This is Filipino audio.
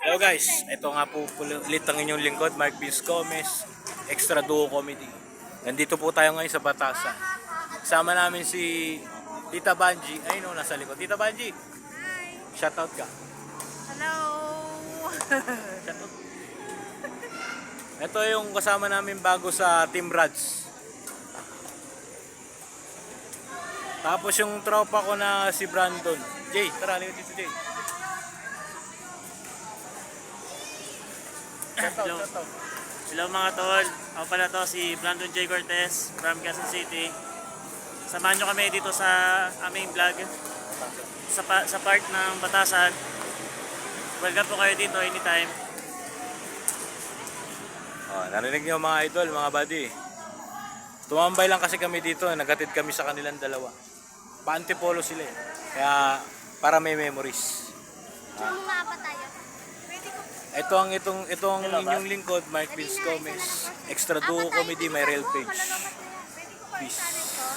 Hello guys, ito nga po ulit ang inyong lingkod, Mark Vince Gomez, Extra Duo Comedy. Nandito po tayo ngayon sa Batasan. Kasama namin si Tita Banji. Ayun o, nasa likod. Tita Banji, shoutout ka. Hello! Shoutout. Ito yung kasama namin bago sa Team Rads. Tapos yung tropa ko na si Brandon. Jay, tara, halika dito Jay. Hello. Hello mga tol, ako pala to si Brandon J. Cortez from Quezon City. Samahan nyo kami dito sa aming vlog sa part ng Batasan. Welcome po kayo dito anytime. Oh, narinig nyo mga idol, mga buddy. Tumambay lang kasi kami dito, naghatid kami sa kanilang dalawa. Pa-antipolo sila eh. Kaya para may memories. Diyan mga ba tayo? Pwede ko. Ito ang inyong lingkod, Mark Vince Gomez. Extra Duo Comedy, may real page. Pwede ko pa Peace. rin to.